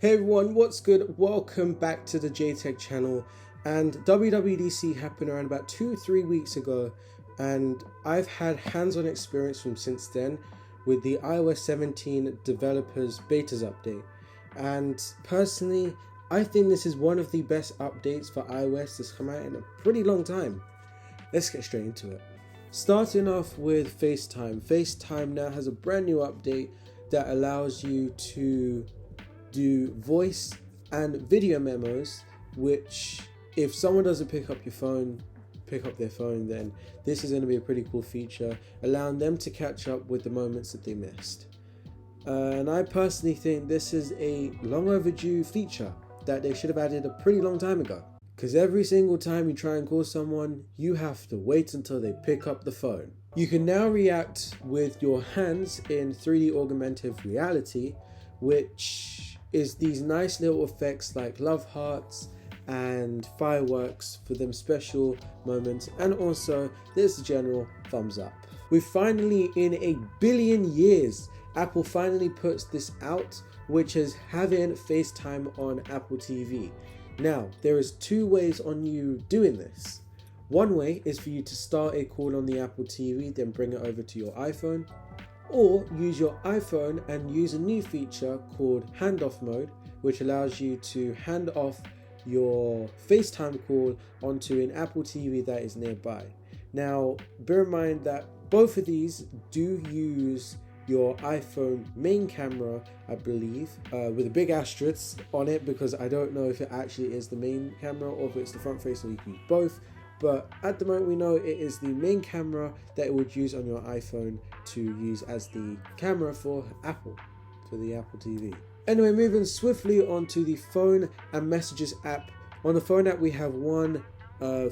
Hey everyone, what's good? Welcome back to the JTech channel. And WWDC happened around about 2-3 weeks ago, and I've had hands-on experience from since then with the iOS 17 developers betas update. And personally, I think this is one of the best updates for iOS that's come out in a pretty long time. Let's get straight into it. Starting off with FaceTime. FaceTime now has a brand new update that allows you to do voice and video memos, which if someone doesn't pick up their phone, then this is going to be a pretty cool feature, allowing them to catch up with the moments that they missed. And I personally think this is a long overdue feature that they should have added a pretty long time ago, because every single time you try and call someone, you have to wait until they pick up the phone. You can now react with your hands in 3D augmented reality, which is these nice little effects like love hearts and fireworks for them special moments, and also there's a general thumbs up. We finally, in a billion years, Apple finally puts this out, which is having FaceTime on Apple TV. Now, there is two ways on you doing this. One way is for you to start a call on the Apple TV, then bring it over to your iPhone, or use your iPhone and use a new feature called handoff mode, which allows you to hand off your FaceTime call onto an Apple TV that is nearby. Now, bear in mind that both of these do use your iPhone main camera, I believe, with a big asterisk on it, because I don't know if it actually is the main camera or if it's the front face, or you can use both. But at the moment we know it is the main camera that it would use on your iPhone to use as the camera for Apple, for the Apple TV. Anyway, moving swiftly onto the phone and messages app. On the phone app we have one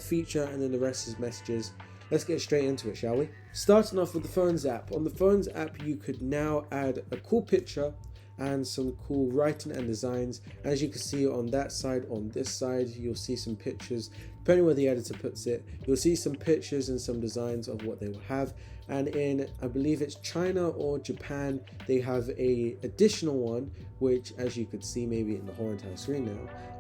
feature and then the rest is messages. Let's get straight into it, shall we? Starting off with the phones app. On the phones app you could now add a cool picture and some cool writing and designs. As you can see on that side, on this side, you'll see some pictures. Depending where the editor puts it, you'll see some pictures and some designs of what they will have. And in, I believe it's China or Japan, they have a additional one, which as you could see maybe in the whole entire screen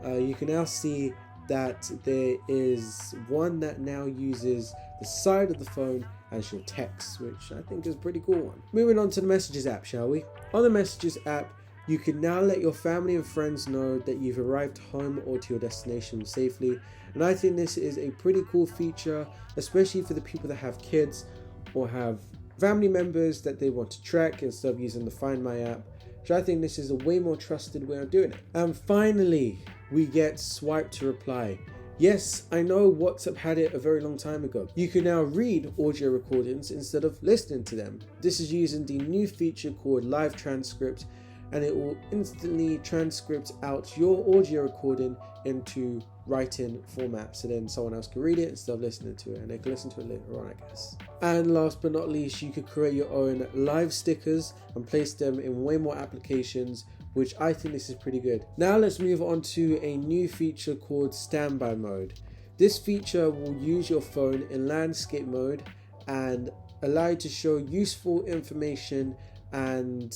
now, you can now see that there is one that now uses the side of the phone as your text, which I think is a pretty cool one. Moving on to the messages app, shall we? On the messages app, you can now let your family and friends know that you've arrived home or to your destination safely. And I think this is a pretty cool feature, especially for the people that have kids or have family members that they want to track instead of using the Find My app, which I think this is a way more trusted way of doing it. And finally, we get swipe to reply. Yes, I know WhatsApp had it a very long time ago. You can now read audio recordings instead of listening to them. This is using the new feature called Live Transcript, and it will instantly transcript out your audio recording into writing format, so then someone else can read it instead of listening to it, and they can listen to it later on, I guess. And last but not least, you could create your own live stickers and place them in way more applications, which I think this is pretty good. Now let's move on to a new feature called standby mode. This feature will use your phone in landscape mode and allow you to show useful information and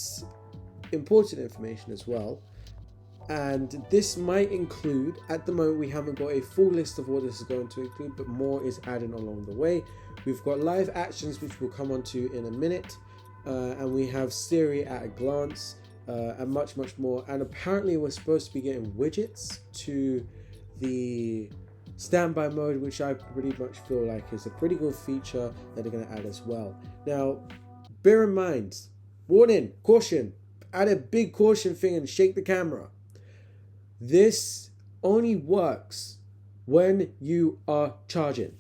important information as well. And this might include, at the moment we haven't got a full list of what this is going to include, but more is added along the way. We've got live actions, which we'll come on to in a minute, and we have Siri at a glance, and much more. And apparently we're supposed to be getting widgets to the standby mode, which I pretty much feel like is a pretty good feature that they're going to add as well. Now, bear in mind, warning, caution, add a big caution thing and shake the camera. This only works when you are charging.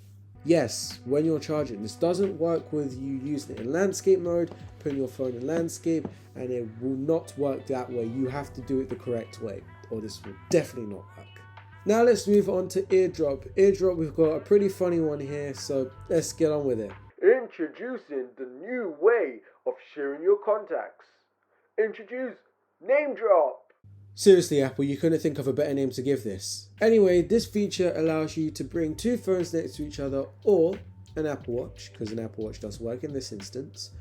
Yes, when you're charging. This doesn't work with you using it in landscape mode, putting your phone in landscape, and it will not work that way. You have to do it the correct way, or this will definitely not work. Now let's move on to AirDrop. AirDrop, we've got a pretty funny one here, so let's get on with it. Introducing the new way of sharing your contacts. Introduce Name Drop. Seriously, Apple, you couldn't think of a better name to give this. Anyway, this feature allows you to bring two phones next to each other, or an Apple Watch, because an Apple Watch does work in this instance,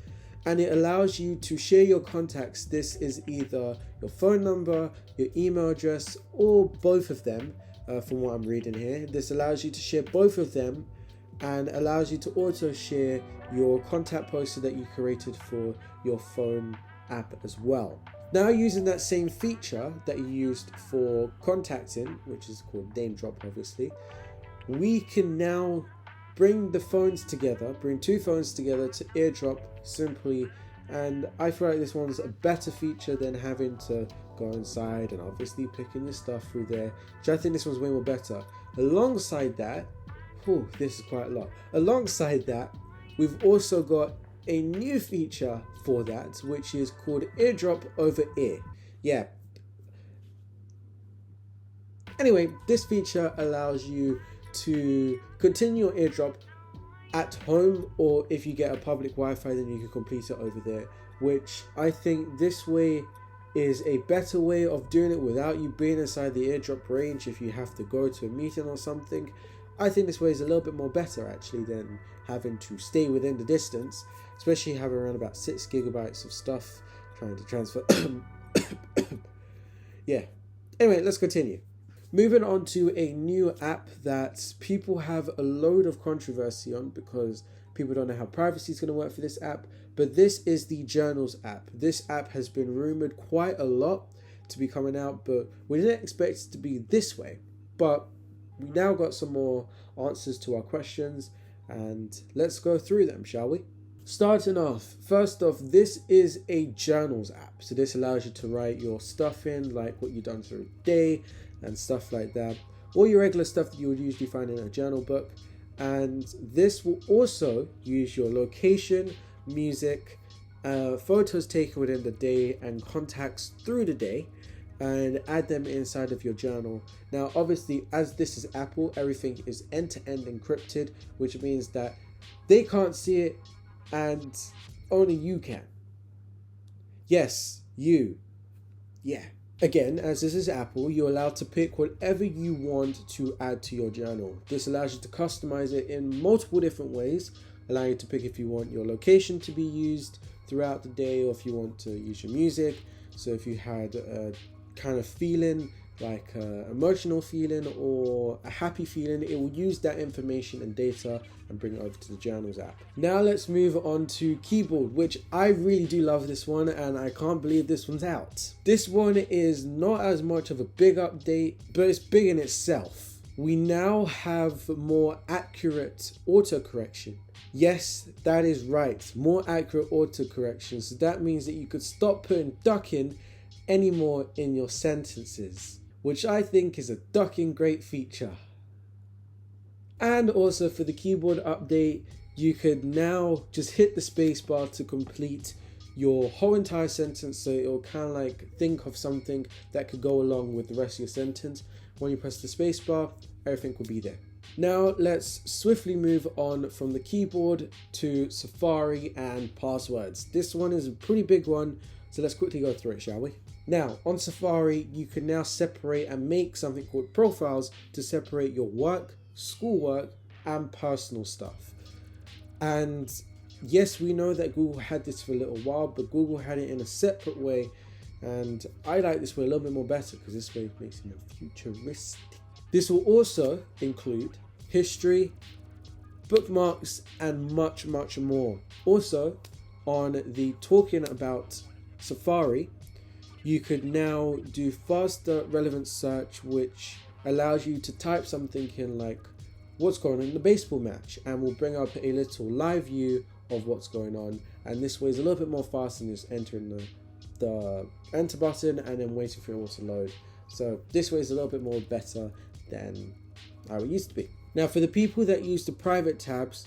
and it allows you to share your contacts. This is either your phone number, your email address, or both of them. From what I'm reading here, this allows you to share both of them and allows you to also share your contact poster that you created for your phone app as well. Now, using that same feature that you used for contacting, which is called name drop obviously, we can now bring the phones together, bring two phones together to AirDrop simply, and I feel like this one's a better feature than having to go inside and obviously picking your stuff through there, which I think this one's way more better. Alongside that, this is quite a lot. Alongside that, we've also got a new feature for that, which is called AirDrop over Ear. Yeah. Anyway, this feature allows you to continue your AirDrop at home, or if you get a public Wi-Fi, then you can complete it over there, which I think this way is a better way of doing it without you being inside the AirDrop range if you have to go to a meeting or something. I think this way is a little bit more better actually than having to stay within the distance, especially having around about 6 gigabytes of stuff trying to transfer. Yeah. Anyway, let's continue. Moving on to a new app that people have a load of controversy on because people don't know how privacy is going to work for this app, but this is the Journals app. This app has been rumored quite a lot to be coming out, but we didn't expect it to be this way. But we now got some more answers to our questions, and let's go through them, shall we? Starting off, first off, this is a Journals app. So this allows you to write your stuff in, like what you've done through the day and stuff like that. All your regular stuff that you would usually find in a journal book. And this will also use your location, music, photos taken within the day, and contacts through the day, and add them inside of your journal. Now, obviously, as this is Apple, everything is end-to-end encrypted, which means that they can't see it and only you can. Yes, you. Yeah. Again, as this is Apple, you're allowed to pick whatever you want to add to your journal. This allows you to customize it in multiple different ways, allowing you to pick if you want your location to be used throughout the day, or if you want to use your music. So if you had a kind of feeling, like an emotional feeling or a happy feeling, it will use that information and data and bring it over to the Journals app. Now let's move on to Keyboard, which I really do love this one, and I can't believe this one's out. This one is not as much of a big update, but it's big in itself. We now have more accurate autocorrection. Yes, that is right, more accurate autocorrection. So that means that you could stop putting ducking anymore in your sentences, which I think is a ducking great feature. And also for the keyboard update, you could now just hit the spacebar to complete your whole entire sentence, so it'll kind of like think of something that could go along with the rest of your sentence. When you press the spacebar, everything will be there. Now let's swiftly move on from the keyboard to Safari and passwords. This one is a pretty big one, so let's quickly go through it, shall we? Now, on Safari, you can now separate and make something called profiles to separate your work, schoolwork, and personal stuff. And yes, we know that Google had this for a little while, but Google had it in a separate way. And I like this way a little bit more better because this way makes it more futuristic. This will also include history, bookmarks, and much, much more. Also, on the talking about Safari, you could now do faster relevant search, which allows you to type something in like what's going on in the baseball match, and will bring up a little live view of what's going on. And this way is a little bit more faster than just entering the enter button and then waiting for it all to load. So this way is a little bit more better than how it used to be. Now for the people that use the private tabs,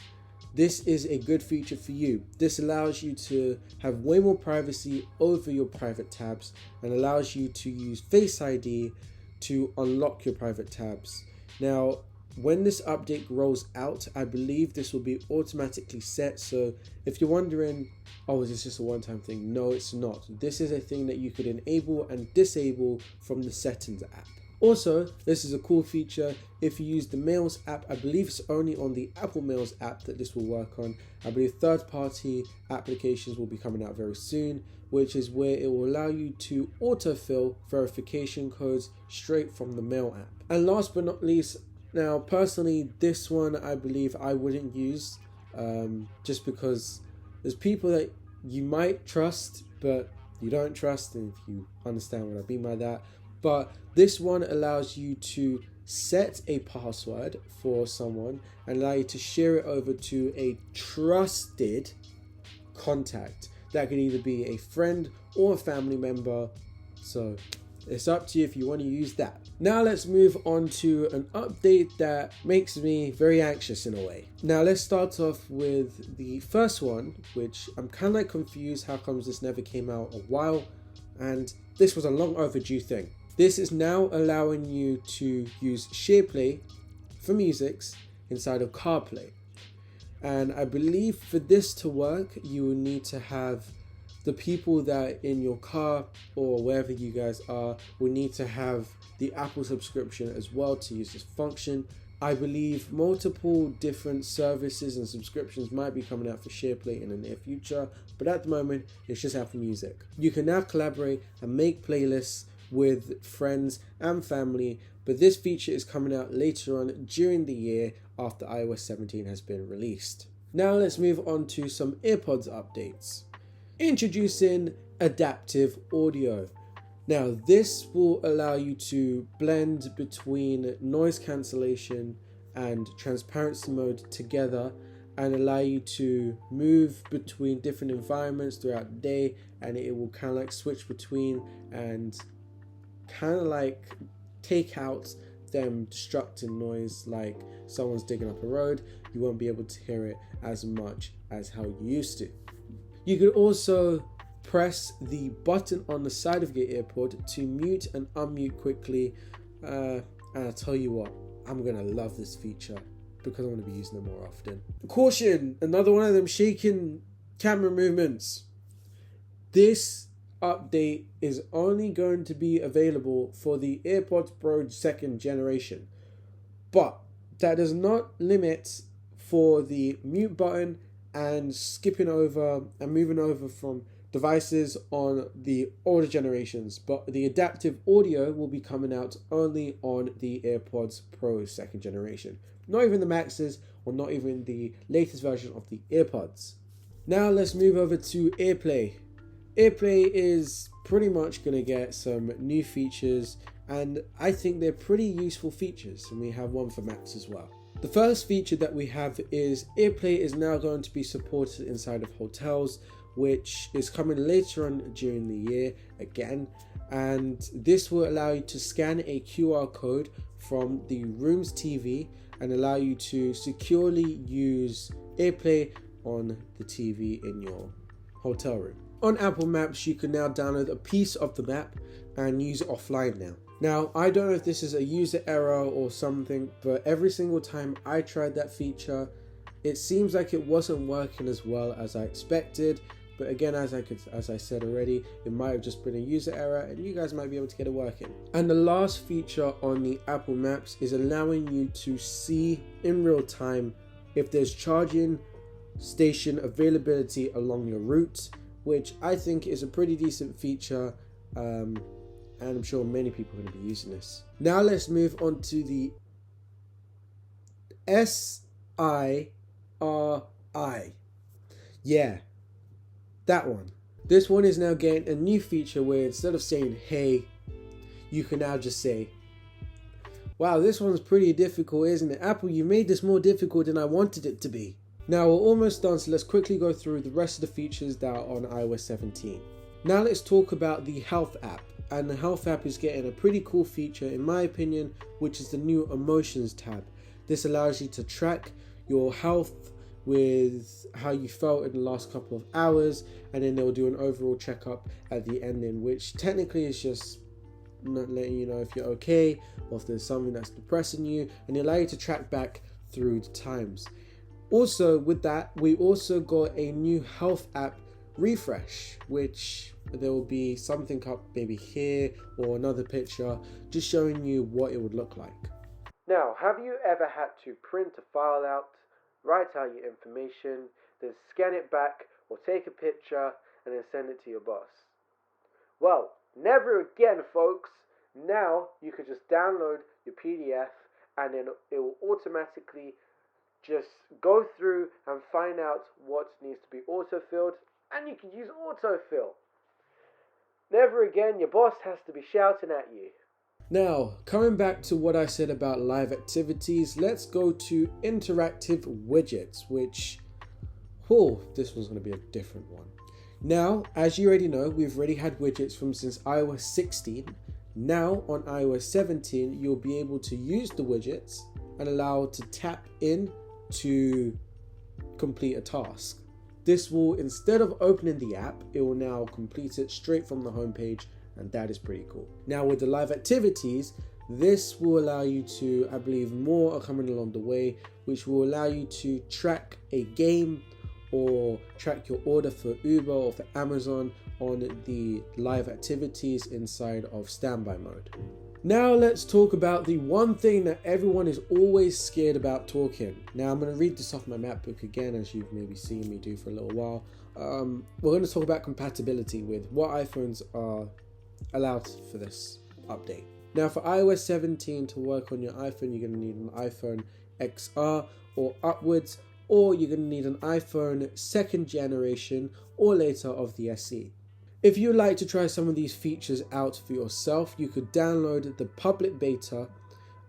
this is a good feature for you. This allows you to have way more privacy over your private tabs and allows you to use Face ID to unlock your private tabs. Now, when this update rolls out, I believe this will be automatically set. So if you're wondering, oh, is this just a one-time thing? No, it's not. This is a thing that you could enable and disable from the settings app. Also, this is a cool feature. If you use the Mails app, I believe it's only on the Apple Mails app that this will work on. I believe third-party applications will be coming out very soon, which is where it will allow you to autofill verification codes straight from the Mail app. And last but not least, now personally, this one I believe I wouldn't use, just because there's people that you might trust, but you don't trust, and if you understand what I mean by that. But this one allows you to set a password for someone and allow you to share it over to a trusted contact. That could either be a friend or a family member. So it's up to you if you want to use that. Now let's move on to an update that makes me very anxious in a way. Now let's start off with the first one, which I'm kind of like confused how comes this never came out a while, and this was a long overdue thing. This is now allowing you to use SharePlay for musics inside of CarPlay. And I believe for this to work, you will need to have the people that are in your car or wherever you guys are will need to have the Apple subscription as well to use this function. I believe multiple different services and subscriptions might be coming out for SharePlay in the near future, but at the moment, it's just Apple Music. You can now collaborate and make playlists with friends and family, but this feature is coming out later on during the year after iOS 17 has been released. Now let's move on to some AirPods updates. Introducing adaptive audio. Now this will allow you to blend between noise cancellation and transparency mode together and allow you to move between different environments throughout the day, and it will kind of like switch between and kind of like take out them destructive noise, like someone's digging up a road. You won't be able to hear it as much as how you used to. You could also press the button on the side of your AirPod to mute and unmute quickly, and I'll tell you what, I'm gonna love this feature because I'm gonna be using it more often. Caution, another one of them shaking camera movements. This update is only going to be available for the AirPods Pro 2nd generation, but that does not limit for the mute button and skipping over and moving over from devices on the older generations, but the adaptive audio will be coming out only on the AirPods Pro 2nd generation, not even the Maxes or not even the latest version of the AirPods. Now let's move over to AirPlay. AirPlay is pretty much going to get some new features, and I think they're pretty useful features, and we have one for Macs as well. The first feature that we have is AirPlay is now going to be supported inside of hotels, which is coming later on during the year again, and this will allow you to scan a QR code from the room's TV and allow you to securely use AirPlay on the TV in your hotel room. On Apple Maps, you can now download a piece of the map and use it offline now. Now, I don't know if this is a user error or something, but every single time I tried that feature, it seems like it wasn't working as well as I expected. But again, as I said already, it might have just been a user error and you guys might be able to get it working. And the last feature on the Apple Maps is allowing you to see in real time if there's charging station availability along your route, which I think is a pretty decent feature, and I'm sure many people are going to be using this. Now let's move on to the SIRI. Yeah, that one. This one is now getting a new feature where instead of saying hey, you can now just say, wow, this one's pretty difficult, isn't it? Apple, you made this more difficult than I wanted it to be. Now we're almost done, so let's quickly go through the rest of the features that are on iOS 17. Now let's talk about the Health app. And the Health app is getting a pretty cool feature in my opinion, which is the new Emotions tab. This allows you to track your health with how you felt in the last couple of hours, and then they'll do an overall checkup at the ending, which technically is just not letting you know if you're okay or if there's something that's depressing you, and they allow you to track back through the times. Also with that, we also got a new Health app refresh, which there will be something up maybe here or another picture just showing you what it would look like. Now, have you ever had to print a file out, write out your information, then scan it back or take a picture and then send it to your boss? Well, never again, folks. Now you can just download your PDF and then it will automatically just go through and find out what needs to be autofilled, and you can use autofill. Never again your boss has to be shouting at you. Now, coming back to what I said about live activities, let's go to interactive widgets, which, this one's going to be a different one. Now, as you already know, we've already had widgets since iOS 16. Now, on iOS 17, you'll be able to use the widgets and allow to tap in to complete a task. This will, instead of opening the app, it will now complete it straight from the homepage, and that is pretty cool. Now with the live activities, this will allow you to, I believe more are coming along the way, which will allow you to track a game or track your order for Uber or for Amazon on the live activities inside of standby mode. Now let's talk about the one thing that everyone is always scared about talking. Now I'm going to read this off my MacBook again, as you've maybe seen me do for a little while. We're going to talk about compatibility with what iPhones are allowed for this update. Now for iOS 17 to work on your iPhone, you're going to need an iPhone XR or upwards, or you're going to need an iPhone 2nd generation or later of the SE. If you'd like to try some of these features out for yourself, you could download the public beta,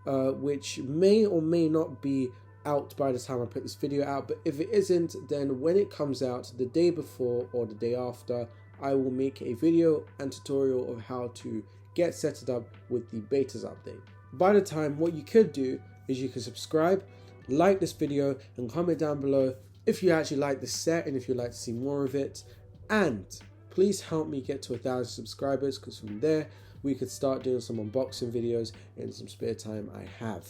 which may or may not be out by the time I put this video out, but if it isn't, then when it comes out the day before or the day after, I will make a video and tutorial of how to get set it up with the betas update. By the time, what you could do is you can subscribe, like this video, and comment down below if you actually like this set and if you'd like to see more of it. And please help me get to 1,000 subscribers, because from there we could start doing some unboxing videos in some spare time I have.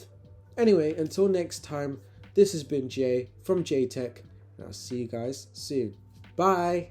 Anyway, until next time, this has been Jay from JTech, and I'll see you guys soon. Bye!